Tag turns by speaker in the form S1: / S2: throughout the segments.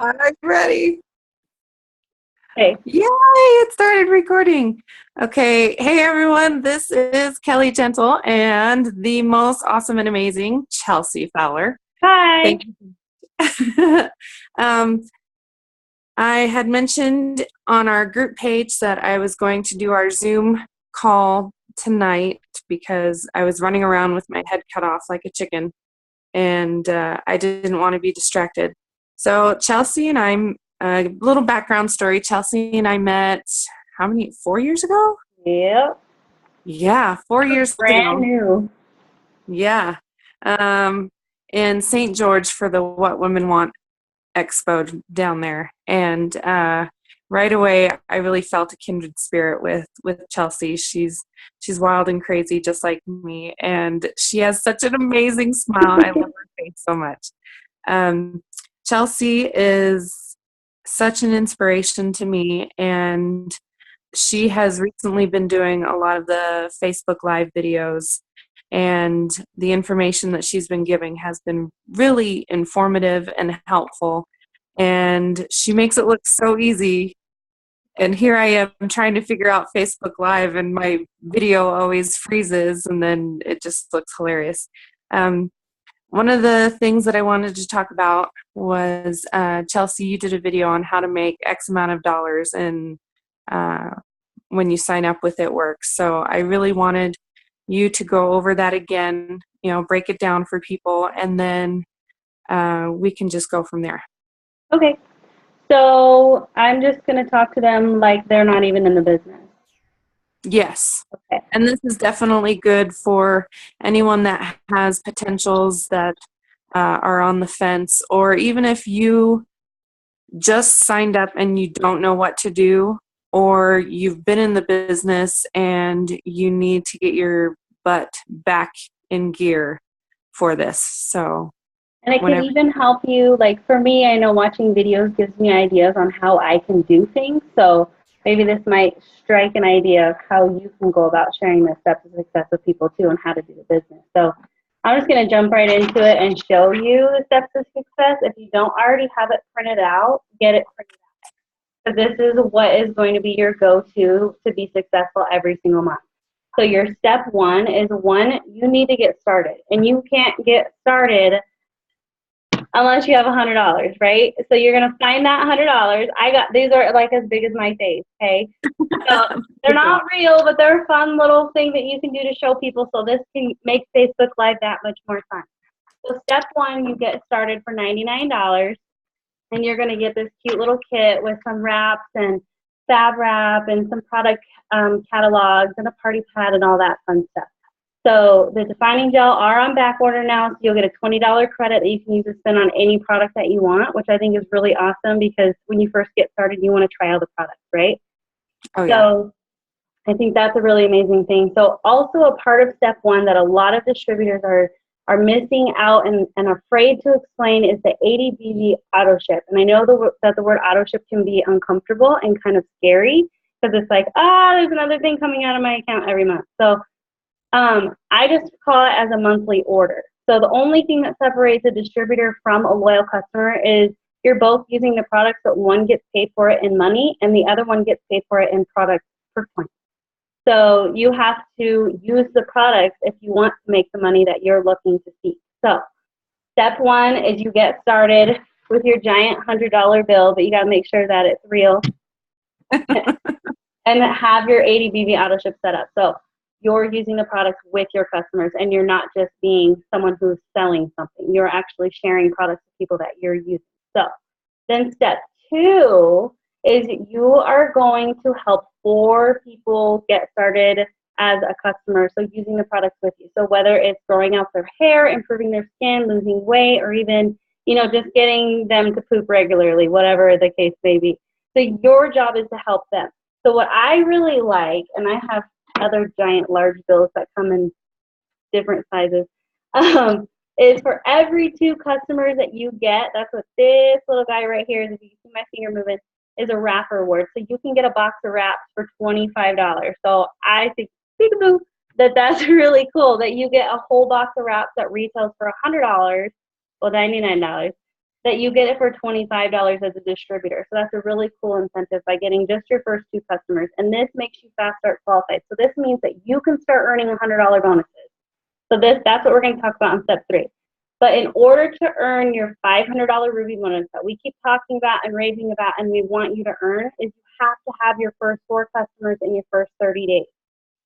S1: I'm ready.
S2: Hey,
S1: Yay, it started recording. Okay, hey everyone, this is Kelly Gentle and the most awesome and amazing Chelsea Fowler.
S2: hi.
S1: Thank you. um, I had mentioned on our group page that I was going to do our Zoom call tonight because I was running around with my head cut off like a chicken and I didn't want to be distracted. So Chelsea and I, a little background story. Chelsea and I met how many? 4 years ago?
S2: Yep,
S1: Yeah, 4 years
S2: brand
S1: ago.
S2: new.
S1: Yeah, um, in St. George for the What Women Want Expo down there, and right away I really felt a kindred spirit with Chelsea. She's wild and crazy just like me, and she has such an amazing smile. I love her face so much. Um, Chelsea is such an inspiration to me, and she has recently been doing a lot of the Facebook Live videos, and the information that she's been giving has been really informative and helpful. And she makes it look so easy. And here I am trying to figure out Facebook Live, and my video always freezes, and then it just looks hilarious. Um, One of the things that I wanted to talk about was Chelsea, you did a video on how to make X amount of dollars and when you sign up with It Works. So I really wanted you to go over that again, break it down for people, and then we can just go from there.
S2: Okay, so I'm just going to talk to them like they're not even in the business.
S1: Yes.
S2: Okay.
S1: And this is definitely good for anyone that has potentials that are on the fence, or even if you just signed up and you don't know what to do, or you've been in the business and you need to get your butt back in gear for this. So,
S2: And it can
S1: whenever.
S2: even help you, like for me, I know watching videos gives me ideas on how I can do things. So maybe this might strike an idea of how you can go about sharing the steps of success with people too and how to do the business. So I'm just going to jump right into it and show you the steps of success. If you don't already have it printed out, get it printed out. So this is what is going to be your go-to to be successful every single month. So your step one is one, you need to get started. And you can't get started unless you have $100, right? So you're gonna find that $100. I got these are like as big as my face, okay? So they're not real, but they're a fun little thing that you can do to show people. So this can make Facebook Live that much more fun. So step one, you get started for $99, and you're gonna get this cute little kit with some wraps and fab wrap and some product catalogs and a party pad and all that fun stuff. So the defining gel are on back order now, so you'll get a $20 credit that you can use to spend on any product that you want, which I think is really awesome because when you first get started, you want to try all the products, right?
S1: Oh, yeah.
S2: So I think that's a really amazing thing. So also a part of step one that a lot of distributors are missing out and afraid to explain is the ADBV auto ship. And I know that the word auto ship can be uncomfortable and kind of scary because it's like, there's another thing coming out of my account every month. So I just call it as a monthly order. So the only thing that separates a distributor from a loyal customer is you're both using the products, but one gets paid for it in money and the other one gets paid for it in product per point. So you have to use the products if you want to make the money that you're looking to see. So step one is you get started with your giant $100 bill, but you got to make sure that it's real and have your ADBV auto ship set up. So you're using the products with your customers and you're not just being someone who's selling something. You're actually sharing products with people that you're using. So then step two is you are going to help 4 people get started as a customer, so using the products with you. So whether it's growing out their hair, improving their skin, losing weight, or even, just getting them to poop regularly, whatever the case may be. So your job is to help them. So what I really like, and I have other giant large bills that come in different sizes, is for every 2 customers that you get, that's what this little guy right here is, if you see my finger moving, is a wrapper award. So you can get a box of wraps for $25. So I think, peekaboo, that's really cool that you get a whole box of wraps that retails for $100, well, $99, that you get it for $25 as a distributor. So that's a really cool incentive by getting just your first 2 customers. And this makes you fast start qualified. So this means that you can start earning $100 bonuses. So that's what we're going to talk about in step 3. But in order to earn your $500 Ruby bonus that we keep talking about and raving about and we want you to earn, is you have to have your first 4 customers in your first 30 days.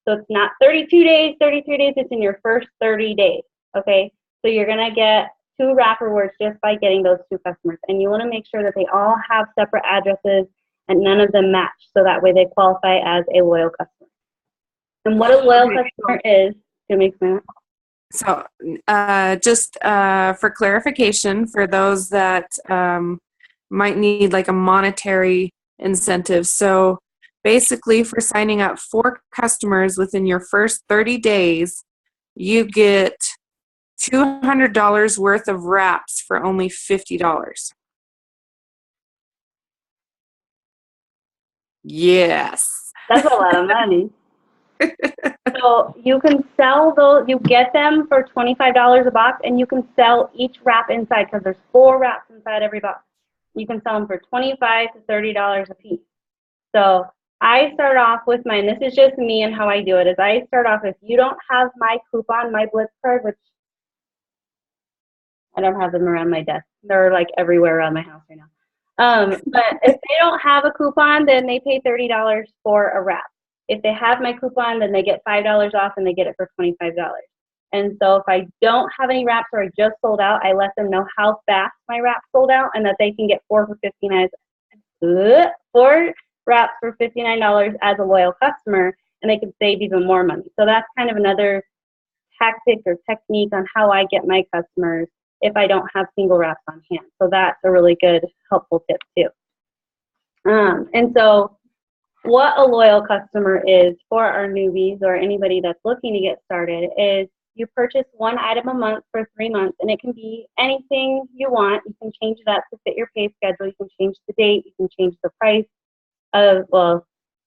S2: So it's not 32 days, 33 days, it's in your first 30 days, okay? So you're going to get 2 wrap rewards just by getting those 2 customers. And you want to make sure that they all have separate addresses and none of them match, so that way they qualify as a loyal customer. And what a loyal customer is, to make sense.
S1: So just for clarification, for those that might need like a monetary incentive. So basically for signing up 4 customers within your first 30 days, you get $200 worth of wraps for only $50. Yes.
S2: That's a lot of money. So you can sell those, you get them for $25 a box, and you can sell each wrap inside, because there's 4 wraps inside every box. You can sell them for $25 to $30 a piece. So I start off with mine. This is just me and how I do it. Is I start off, if you don't have my coupon, my Blitz card, which I don't have them around my desk. They're like everywhere around my house right now. But if they don't have a coupon, then they pay $30 for a wrap. If they have my coupon, then they get $5 off and they get it for $25. And so if I don't have any wraps or I just sold out, I let them know how fast my wraps sold out and that they can get 4 for $59. 4 wraps for $59 as a loyal customer, and they can save even more money. So that's kind of another tactic or technique on how I get my customers if I don't have single wraps on hand. So that's a really good, helpful tip too. And so what a loyal customer is for our newbies or anybody that's looking to get started is you purchase 1 item a month for 3 months, and it can be anything you want. You can change that to fit your pay schedule. You can change the date. You can change the price of, well,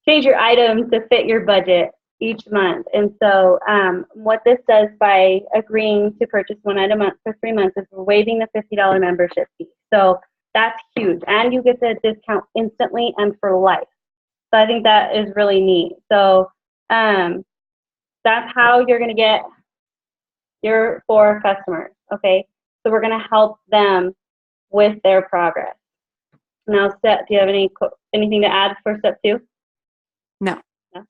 S2: change your items to fit your budget each month. And so what this does by agreeing to purchase 1 item a month for 3 months is we're waiving the $50 membership fee. So that's huge. And you get the discount instantly and for life. So I think that is really neat. So that's how you're going to get your 4 customers, okay? So we're going to help them with their progress. Now, do you have anything to add for step 2?
S1: No.
S2: No? Okay.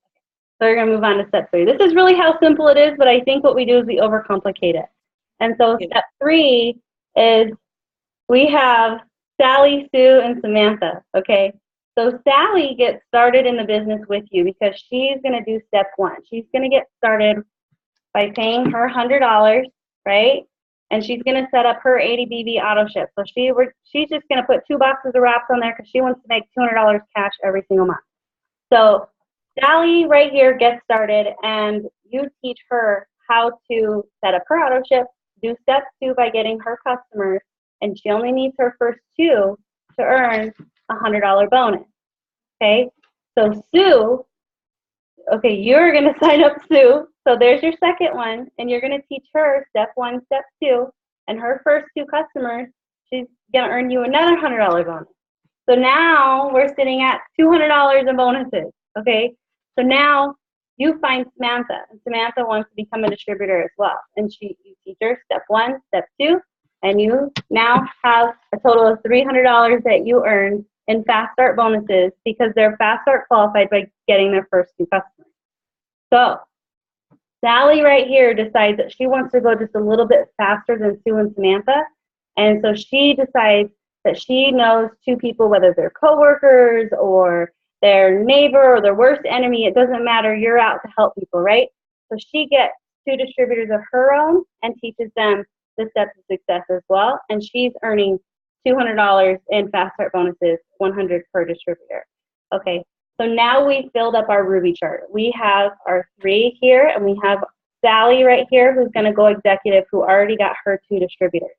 S2: So we're going to move on to step 3. This is really how simple it is, but I think what we do is we overcomplicate it. And so step 3 is we have Sally, Sue, and Samantha, okay? So Sally gets started in the business with you because she's going to do step 1. She's going to get started by paying her $100, right? And she's going to set up her 80 BB auto ship. So she's just going to put 2 boxes of wraps on there because she wants to make $200 cash every single month. So Sally right here gets started, and you teach her how to set up her auto ship, do step 2 by getting her customers, and she only needs her first 2 to earn a $100 bonus. Okay, so Sue, okay, you're going to sign up Sue. So there's your second one, and you're going to teach her step 1, step 2, and her first 2 customers, she's going to earn you another $100 bonus. So now we're sitting at $200 in bonuses. Okay, so now you find Samantha, and Samantha wants to become a distributor as well, and you teach her step 1, step 2, and you now have a total of $300 that you earned in Fast Start bonuses because they're Fast Start qualified by getting their first 2 customers. So Sally right here decides that she wants to go just a little bit faster than Sue and Samantha, and so she decides that she knows 2 people, whether they're coworkers or their neighbor or their worst enemy, it doesn't matter, you're out to help people, right? So she gets 2 distributors of her own and teaches them the steps of success as well, and she's earning $200 in Fast Start bonuses, $100 per distributor. Okay, so now we filled up our Ruby chart. We have our 3 here, and we have Sally right here who's going to go executive, who already got her 2 distributors.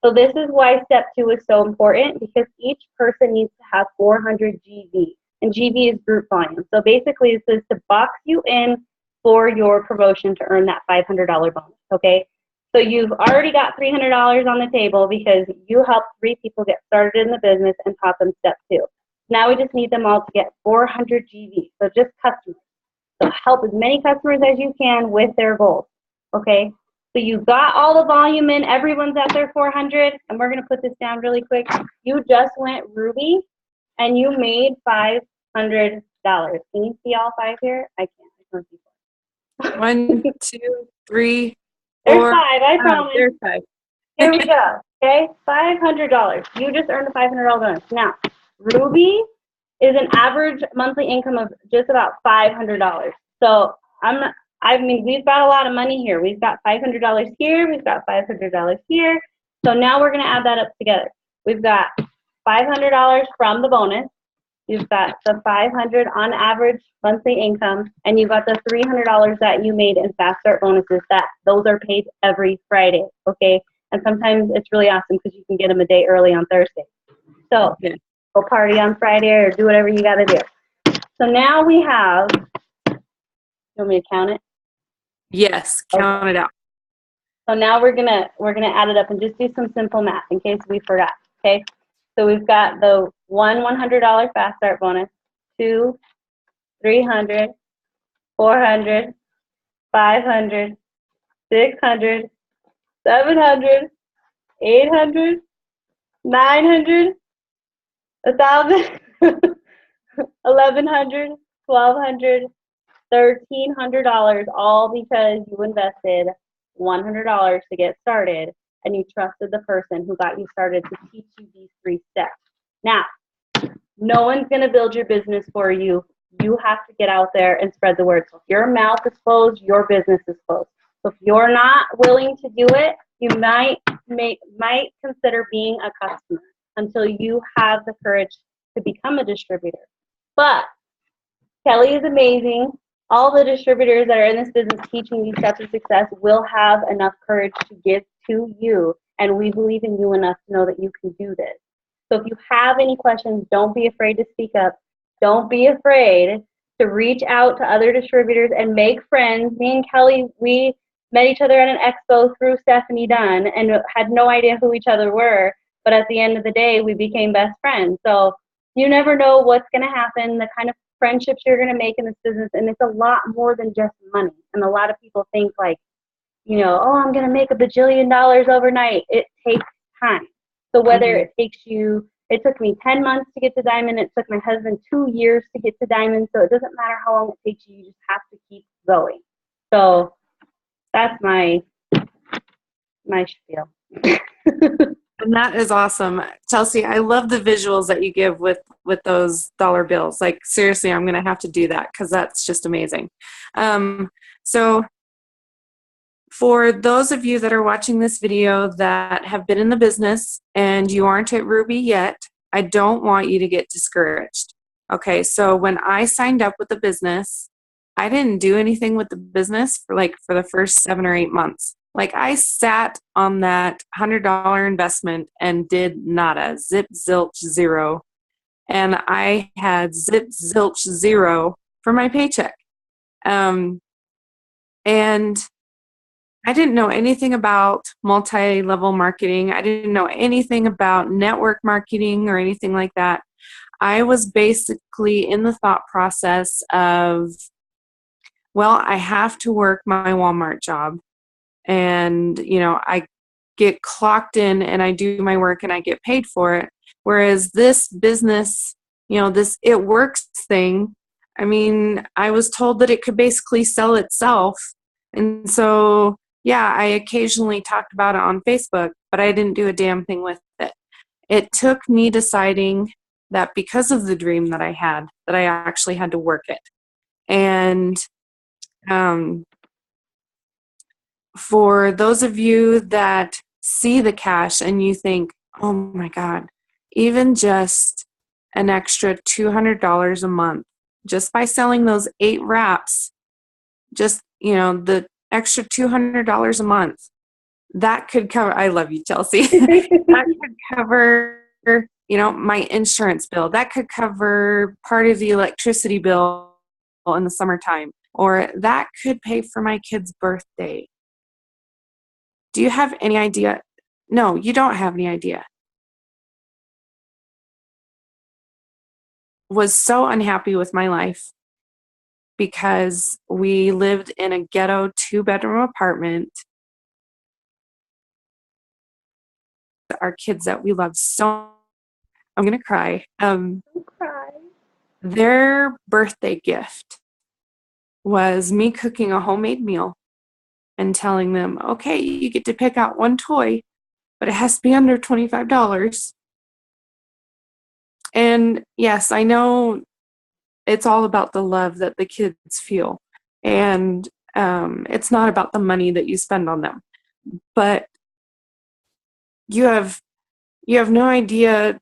S2: So this is why step 2 is so important, because each person needs to have 400 GV, and GV is group volume. So basically this is to box you in for your promotion to earn that $500 bonus, okay? So you've already got $300 on the table because you helped 3 people get started in the business and taught them step 2. Now we just need them all to get 400 GV. So just customers. So help as many customers as you can with their goals. Okay? So you got all the volume in. Everyone's at their 400. And we're going to put this down really quick. You just went Ruby and you made $500. Can you see all 5 here? I can't. I can't see
S1: 1, 2, 3,
S2: There's
S1: 4,
S2: 5. I
S1: 5.
S2: promise.
S1: There's 5.
S2: Here we go. Okay, $500. You just earned a $500 bonus. Now, Ruby is an average monthly income of just about $500. So I mean, we've got a lot of money here. We've got $500 here. We've got $500 here. So now we're going to add that up together. We've got $500 from the bonus. You've got the $500 on average monthly income, and you've got the $300 that you made in Fast Start bonuses. Those are paid every Friday, okay? And sometimes it's really awesome because you can get them a day early on Thursday. So go party on Friday or do whatever you got to do. So now we have, you want me to count it?
S1: Yes, count it out.
S2: So now we're gonna add it up and just do some simple math in case we forgot, okay? So we've got the $100 Fast Start bonus, 2, 300, 400, 500, 600, 700, 800, 900, 1,000, 1,100, 1,200, $1,300, all because you invested $100 to get started and you trusted the person who got you started to teach you these 3 steps. Now, no one's going to build your business for you. You have to get out there and spread the word. So if your mouth is closed, your business is closed. So if you're not willing to do it, you might consider being a customer until you have the courage to become a distributor. But Kelly is amazing. All the distributors that are in this business teaching these steps of success will have enough courage to give to you, and we believe in you enough to know that you can do this. So if you have any questions, don't be afraid to speak up. Don't be afraid to reach out to other distributors and make friends. Me and Kelly, we met each other at an expo through Stephanie Dunn and had no idea who each other were, but at the end of the day, we became best friends. So you never know what's going to happen, the kind of friendships you're going to make in this business, and it's a lot more than just money. And a lot of people think like, oh, I'm going to make $1 bajillion overnight. It takes time. So whether it took me 10 months to get to diamond, it took my husband 2 years to get to diamond, so it doesn't matter how long it takes you, you just have to keep going. So that's my spiel.
S1: And that is awesome. Chelsea, I love the visuals that you give with those dollar bills. Like, seriously, I'm going to have to do that because that's just amazing. So for those of you that are watching this video that have been in the business and you aren't at Ruby yet, I don't want you to get discouraged. Okay, so when I signed up with the business, I didn't do anything with the business for the first 7 or 8 months. Like, I sat on that $100 investment and did nada, zip, zilch, zero. And I had zip, zilch, zero for my paycheck. And I didn't know anything about multi-level marketing. I didn't know anything about network marketing or anything like that. I was basically in the thought process of, well, I have to work my Walmart job. And, I get clocked in and I do my work and I get paid for it. Whereas this business, this It Works thing, I mean, I was told that it could basically sell itself. And so, yeah, I occasionally talked about it on Facebook, but I didn't do a damn thing with it. It took me deciding that because of the dream that I had, that I actually had to work it. And for those of you that see the cash and you think, oh my God, even just an extra $200 a month, just by selling those 8 wraps, just, the extra $200 a month, that could cover, I love you, Chelsea, that could cover, my insurance bill. That could cover part of the electricity bill in the summertime, or that could pay for my kid's birthday. Do you have any idea? No, you don't have any idea. Was so unhappy with my life because we lived in a ghetto 2-bedroom apartment. Our kids that we love so, I'm gonna cry.
S2: Don't cry.
S1: Their birthday gift was me cooking a homemade meal and telling them, okay, you get to pick out one toy, but it has to be under $25. And yes, I know it's all about the love that the kids feel. And it's not about the money that you spend on them. But you have no idea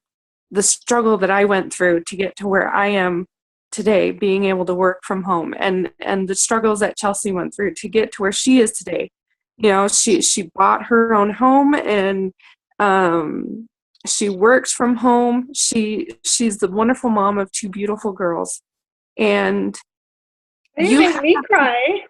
S1: the struggle that I went through to get to where I am today, being able to work from home, and the struggles that Chelsea went through to get to where she is today. You know, she bought her own home, and she works from home. She's the wonderful mom of 2 beautiful girls, and
S2: You
S1: you
S2: make me cry.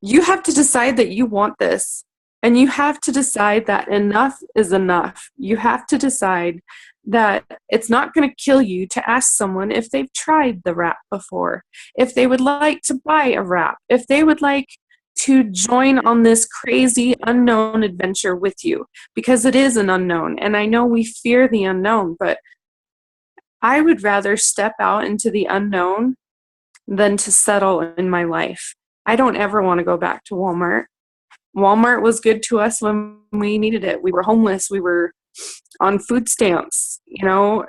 S1: you have to decide that you want this, and you have to decide that enough is enough. You have to decide that it's not going to kill you to ask someone if they've tried the wrap before, if they would like to buy a wrap, if they would like to join on this crazy unknown adventure with you, because it is an unknown. And I know we fear the unknown, but I would rather step out into the unknown than to settle in my life. I don't ever want to go back to Walmart. Walmart was good to us when we needed it. We were homeless. We were on food stamps. You know,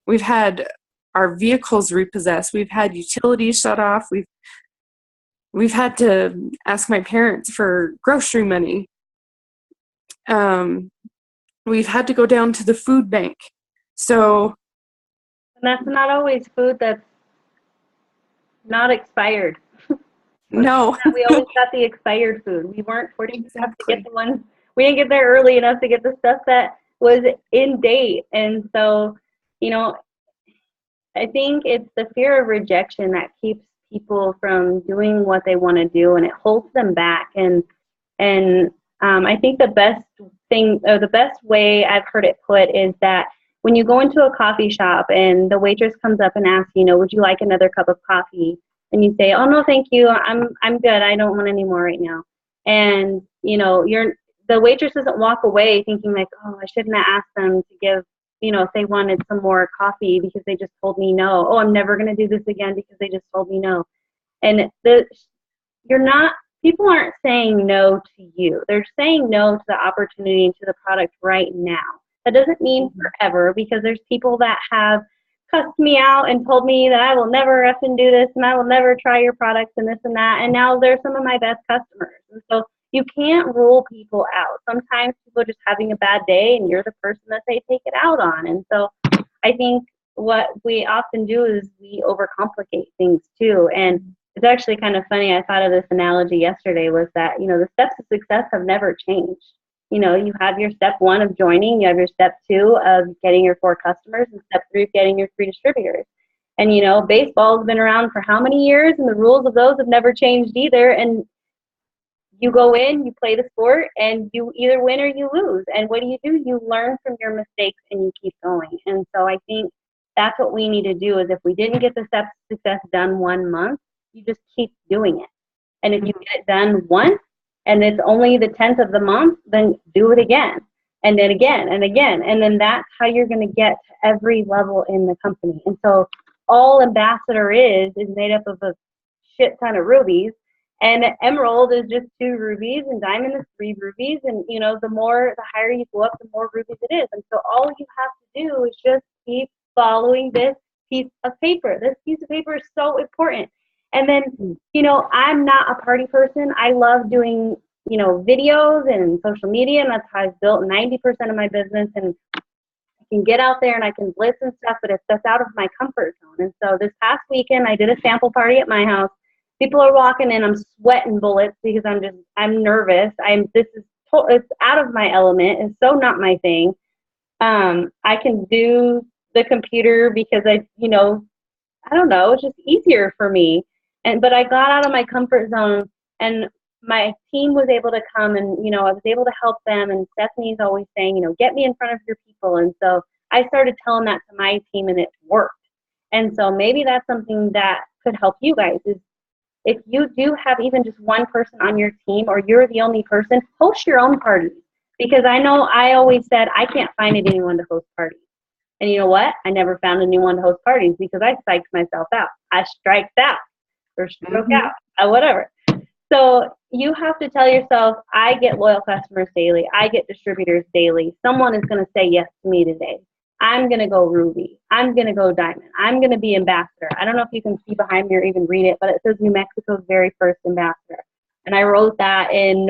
S1: we've had our vehicles repossessed. We've had utilities shut off. We've had to ask my parents for grocery money. We've had to go down to the food bank. So,
S2: And that's not always food that's not expired.
S1: no.
S2: We always got the expired food. We weren't fortunate enough to get
S1: Exactly.
S2: the ones, we didn't get there early enough to get the stuff that was in date. And so, you know, I think it's the fear of rejection that keeps people from doing what they want to do, and it holds them back. And I think the best thing, or the best way I've heard it put, is that when you go into a coffee shop and the waitress comes up and asks, you know, would you like another cup of coffee? And you say, oh no, thank you, I'm good. I don't want any more right now. And you know, the waitress doesn't walk away thinking like, oh, I shouldn't have asked them to give, you know, if they wanted some more coffee because they just told me no. Oh, I'm never going to do this again because they just told me no. And you're not, people aren't saying no to you. They're saying no to the opportunity and to the product right now. That doesn't mean forever, because there's people that have cussed me out and told me that I will never effing do this and I will never try your products and this and that. And now they're some of my best customers. And so you can't rule people out. Sometimes people are just having a bad day and you're the person that they take it out on. And so I think what we often do is we overcomplicate things too. And it's actually kind of funny. I thought of this analogy yesterday, was that, you know, the steps of success have never changed. You know, you have your step 1 of joining, you have your step 2 of getting your 4 customers, and step 3 of getting your 3 distributors. And, you know, baseball's been around for how many years, and the rules of those have never changed either. And you go in, you play the sport, and you either win or you lose. And what do? You learn from your mistakes and you keep going. And so I think that's what we need to do, is if we didn't get the steps of success done 1 month, you just keep doing it. And if you get it done once and it's only the 10th of the month, then do it again, and then again and again. And then that's how you're going to get to every level in the company. And so all Ambassador is made up of a shit ton of rubies. And emerald is just 2 rubies, and diamond is 3 rubies. And, you know, the higher you go up, the more rubies it is. And so all you have to do is just keep following this piece of paper. This piece of paper is so important. And then, you know, I'm not a party person. I love doing, you know, videos and social media, and that's how I've built 90% of my business. And I can get out there and I can blitz and stuff, but that's out of my comfort zone. And so this past weekend, I did a sample party at my house. People are walking in, I'm sweating bullets because I'm nervous. It's out of my element. It's so not my thing. I can do the computer because I don't know, it's just easier for me. But I got out of my comfort zone, and my team was able to come and, I was able to help them. And Stephanie's always saying, get me in front of your people. And so I started telling that to my team and it worked. And so maybe that's something that could help you guys is if you do have even just one person on your team or you're the only person, host your own parties. Because I know I always said I can't find anyone to host parties. And you know what? I never found anyone to host parties because I psyched myself out. I striked out or stroke out, whatever. So you have to tell yourself, I get loyal customers daily. I get distributors daily. Someone is going to say yes to me today. I'm going to go Ruby. I'm going to go Diamond. I'm going to be ambassador. I don't know if you can see behind me or even read it, but it says New Mexico's very first ambassador. And I wrote that in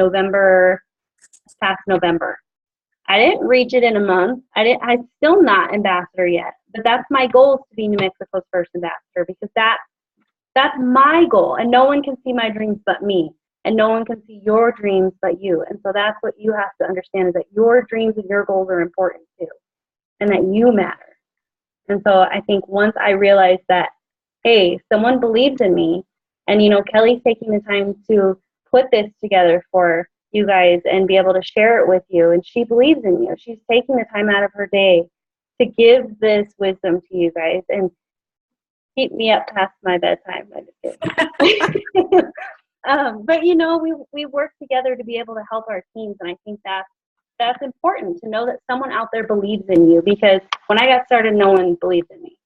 S2: past November. I didn't reach it in a month. I'm still not ambassador yet, but that's my goal is to be New Mexico's first ambassador because that's my goal, and no one can see my dreams but me, and no one can see your dreams but you. And so that's what you have to understand is that your dreams and your goals are important too, and that you matter. And so I think once I realized that, hey, someone believes in me, and Kelly's taking the time to put this together for you guys and be able to share it with you, and she believes in you. She's taking the time out of her day to give this wisdom to you guys and keep me up past my bedtime. But we work together to be able to help our teams, and I think that's important to know that someone out there believes in you, because when I got started, no one believed in me.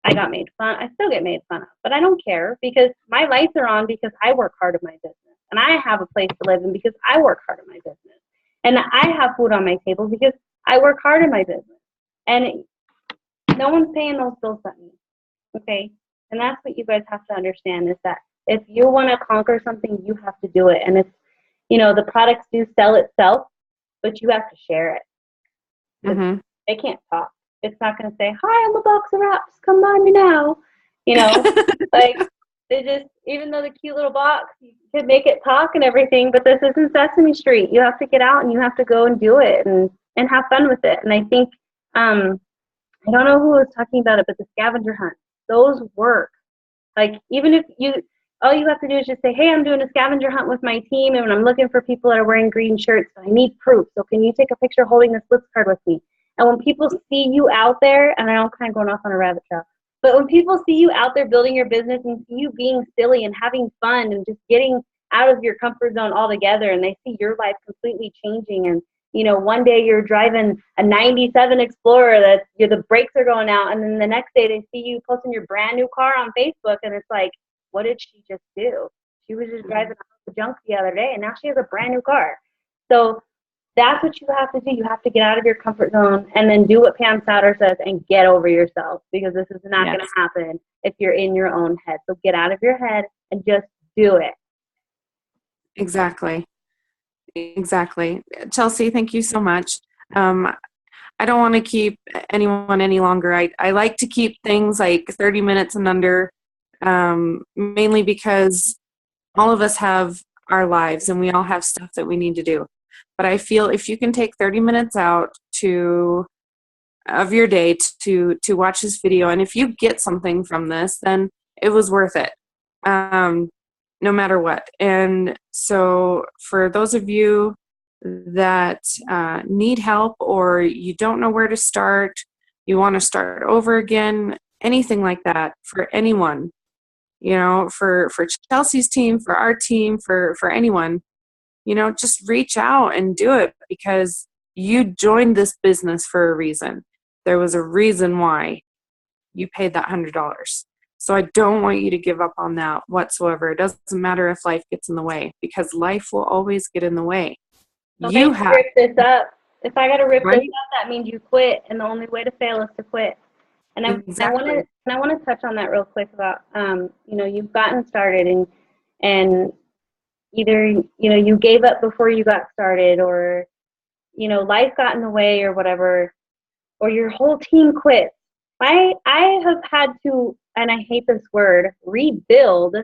S2: I got made fun. I still get made fun of, but I don't care because my lights are on because I work hard at my business, and I have a place to live in because I work hard at my business, and I have food on my table because I work hard at my business, and no one's paying those bills but me. Okay, and that's what you guys have to understand is that if you want to conquer something, you have to do it, and it's the products do sell itself, but you have to share it.
S1: Mm-hmm.
S2: They can't talk. It's not going to say, hi, I'm a box of wraps, come buy me now. Like they just, even though the cute little box, you could make it talk and everything, but this isn't Sesame Street. You have to get out and you have to go and do it and have fun with it. And I think, I don't know who was talking about it, but the scavenger hunt, those work. Like even if all you have to do is just say, hey, I'm doing a scavenger hunt with my team and I'm looking for people that are wearing green shirts, but I need proof. So can you take a picture holding this list card with me? And when people see you out there, and I know I'm kind of going off on a rabbit trail, but when people see you out there building your business and see you being silly and having fun and just getting out of your comfort zone altogether, and they see your life completely changing, and one day you're driving a 97 Explorer that the brakes are going out, and then the next day they see you posting your brand new car on Facebook, and it's like, what did she just do? She was just driving the junk the other day, and now she has a brand new car. So that's what you have to do. You have to get out of your comfort zone and then do what Pam Souter says and get over yourself, because this is not going to happen if you're in your own head. So get out of your head and just do it.
S1: Exactly. Chelsea, thank you so much. I don't want to keep anyone any longer. I like to keep things like 30 minutes and under, mainly because all of us have our lives and we all have stuff that we need to do. But I feel if you can take 30 minutes out of your day to watch this video, and if you get something from this, then it was worth it, no matter what. And so for those of you that need help, or you don't know where to start, you want to start over again, anything like that, for anyone, for Chelsea's team, for our team, for anyone, just reach out and do it, because you joined this business for a reason. There was a reason why you paid that $100. So I don't want you to give up on that whatsoever. It doesn't matter if life gets in the way, because life will always get in the way.
S2: Okay,
S1: You have
S2: rip this up. If I got to rip
S1: right?
S2: this up, that means you quit, and the only way to fail is to quit. And
S1: Exactly.
S2: I want to touch on that real quick about you've gotten started and either you gave up before you got started, or life got in the way or whatever, or your whole team quit. I have had to, and I hate this word, rebuild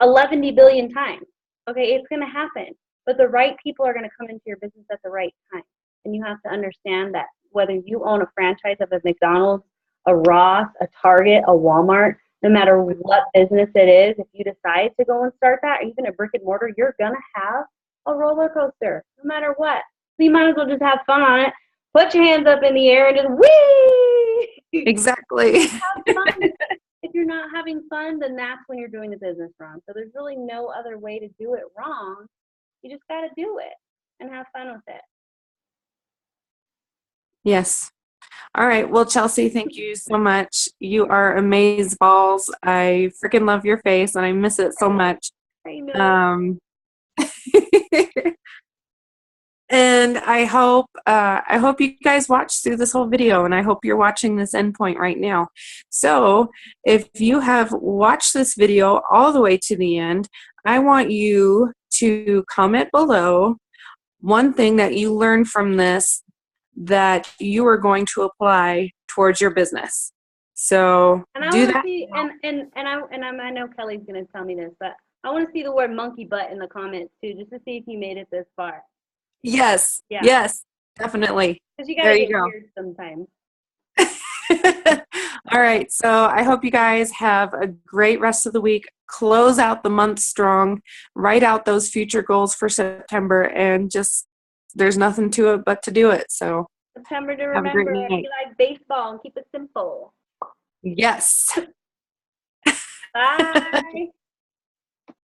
S2: 11 billion times. Okay, it's going to happen, but the right people are going to come into your business at the right time. And you have to understand that whether you own a franchise of a McDonald's, a Ross, a Target, a Walmart, no matter what business it is, if you decide to go and start that, or even a brick and mortar, you're going to have a roller coaster, no matter what. So you might as well just have fun on it. Put your hands up in the air and just whee!
S1: Exactly.
S2: Have fun. If you're not having fun, then that's when you're doing the business wrong. So there's really no other way to do it wrong. You just got to do it and have fun with it.
S1: Yes. All right. Well, Chelsea, thank you so much. You are amaze balls. I freaking love your face and I miss it so much.
S2: I know.
S1: Um, and I hope you guys watch through this whole video, and I hope you're watching this endpoint right now. So if you have watched this video all the way to the end, I want you to comment below one thing that you learned from this that you are going to apply towards your business. So
S2: and I
S1: do
S2: want to
S1: that.
S2: see, I know Kelly's going to tell me this, but I want to see the word monkey butt in the comments too, just to see if you made it this far.
S1: Yes.
S2: Yeah.
S1: Yes, definitely.
S2: Because you got
S1: There
S2: to
S1: you
S2: get
S1: go.
S2: weird sometimes.
S1: All right. So I hope you guys have a great rest of the week. Close out the month strong. Write out those future goals for September, and just there's nothing to it but to do it. So
S2: September to
S1: have a great
S2: remember, and
S1: night.
S2: be like baseball and keep it simple.
S1: Yes.
S2: Bye.